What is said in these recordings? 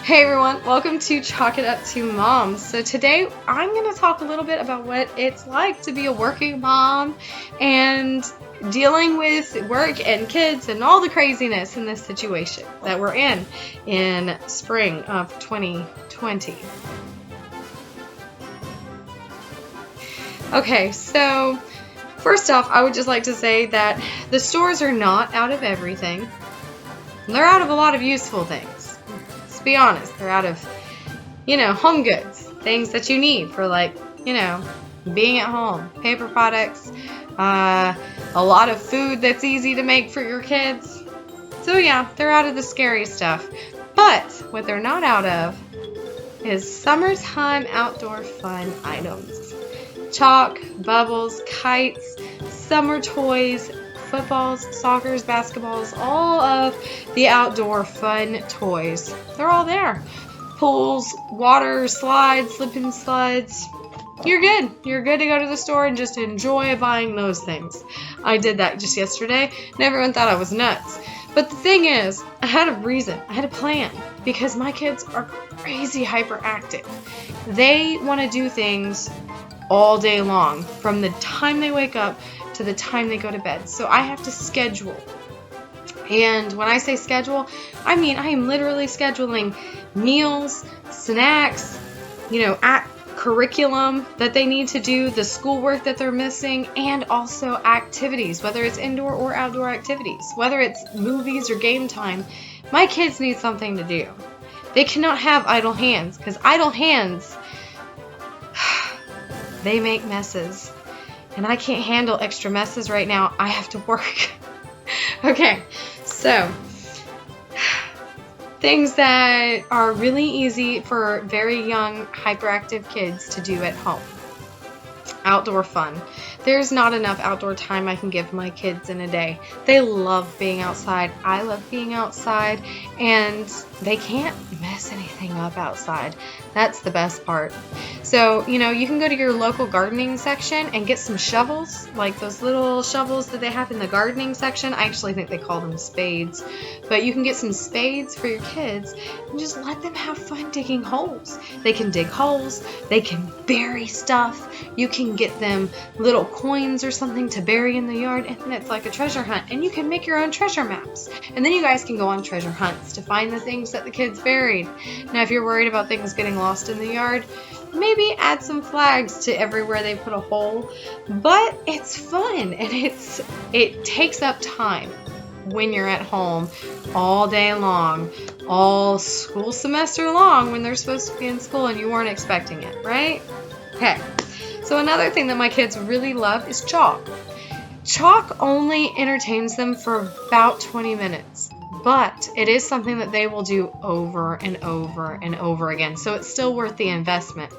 Hey everyone, welcome to Chalk It Up to Moms. So today I'm going to talk a little bit about what it's like to be a working mom and dealing with work and kids and all the craziness in this situation that we're in spring of 2020. Okay, so first off, I would just like to say that the stores are not out of everything. They're out of a lot of useful things. Let's be honest, they're out of, home goods, things that you need for being at home, paper products, a lot of food that's easy to make for your kids. So yeah, they're out of the scary stuff. But what they're not out of is summertime outdoor fun items. Chalk, bubbles, kites, summer toys, footballs, soccers, basketballs, all of the outdoor fun toys. They're all there. Pools, water slides, slipping slides. You're good. You're good to go to the store and just enjoy buying those things. I did that just yesterday, and everyone thought I was nuts. But the thing is, I had a reason. I had a plan, because my kids are crazy hyperactive. They want to do things all day long, from the time they wake up to the time they go to bed. So I have to schedule. And when I say schedule, I mean I am literally scheduling meals, snacks, curriculum that they need to do, the schoolwork that they're missing, and also activities, whether it's indoor or outdoor activities, whether it's movies or game time. My kids need something to do. They cannot have idle hands, because idle hands, they make messes. And I can't handle extra messes right now. I have to work. Okay, so things that are really easy for very young hyperactive kids to do at home. Outdoor fun. There's not enough outdoor time I can give my kids in a day. They love being outside. I love being outside, and they can't mess anything up outside. That's the best part. So, you can go to your local gardening section and get some shovels, like those little shovels that they have in the gardening section. I actually think they call them spades. But you can get some spades for your kids and just let them have fun digging holes. They can dig holes. They can bury stuff. You can get them little coins or something to bury in the yard, and it's like a treasure hunt. And you can make your own treasure maps. And then you guys can go on treasure hunts to find the things that the kids buried. Now, if you're worried about things getting lost in the yard, maybe add some flags to everywhere they put a hole. But it's fun, and it takes up time when you're at home all day long, all school semester long, when they're supposed to be in school and you weren't expecting it, right? Okay. So another thing that my kids really love is chalk. Chalk only entertains them for about 20 minutes, but it is something that they will do over and over and over again, so it's still worth the investment.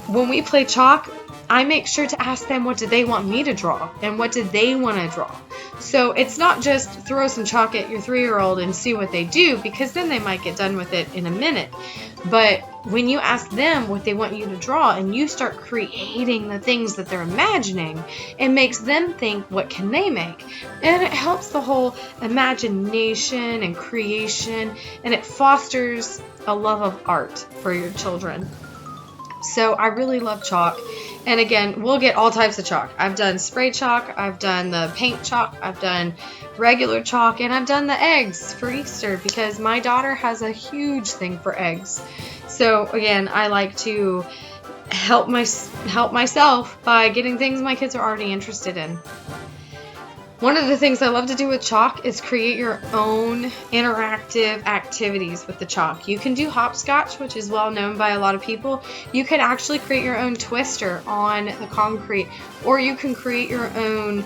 When we play chalk, I make sure to ask them what do they want me to draw and what do they want to draw. So it's not just throw some chalk at your 3-year-old and see what they do, because then they might get done with it in a minute. But when you ask them what they want you to draw and you start creating the things that they're imagining, it makes them think, what can they make? And it helps the whole imagination and creation, and it fosters a love of art for your children. So I really love chalk. And again, we'll get all types of chalk. I've done spray chalk, I've done the paint chalk, I've done regular chalk, and I've done the eggs for Easter, because my daughter has a huge thing for eggs. So again, I like to help myself by getting things my kids are already interested in. One of the things I love to do with chalk is create your own interactive activities with the chalk. You can do hopscotch, which is well known by a lot of people. You can actually create your own twister on the concrete, or you can create your own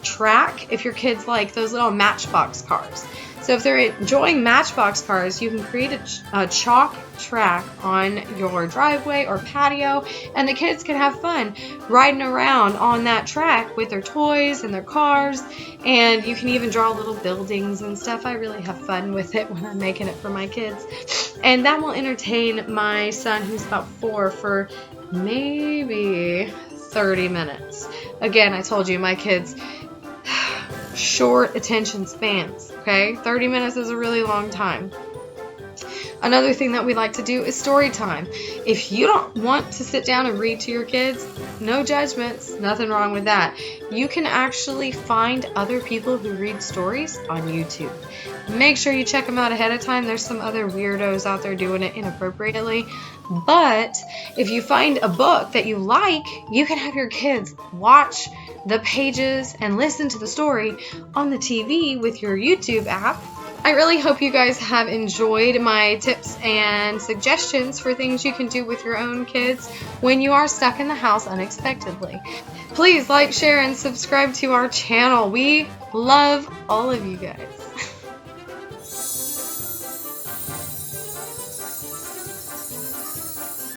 track if your kids like those little Matchbox cars. So if they're enjoying Matchbox cars, you can create a chalk track on your driveway or patio, and the kids can have fun riding around on that track with their toys and their cars, and you can even draw little buildings and stuff. I really have fun with it when I'm making it for my kids, and that will entertain my son, who's about 4, for maybe 30 minutes. Again, I told you, my kids, short attention spans, okay? 30 minutes is a really long time. Another thing that we like to do is story time. If you don't want to sit down and read to your kids, no judgments, nothing wrong with that. You can actually find other people who read stories on YouTube. Make sure you check them out ahead of time. There's some other weirdos out there doing it inappropriately. But if you find a book that you like, you can have your kids watch the pages and listen to the story on the TV with your YouTube app. I really hope you guys have enjoyed my tips and suggestions for things you can do with your own kids when you are stuck in the house unexpectedly. Please like, share, and subscribe to our channel. We love all of you guys.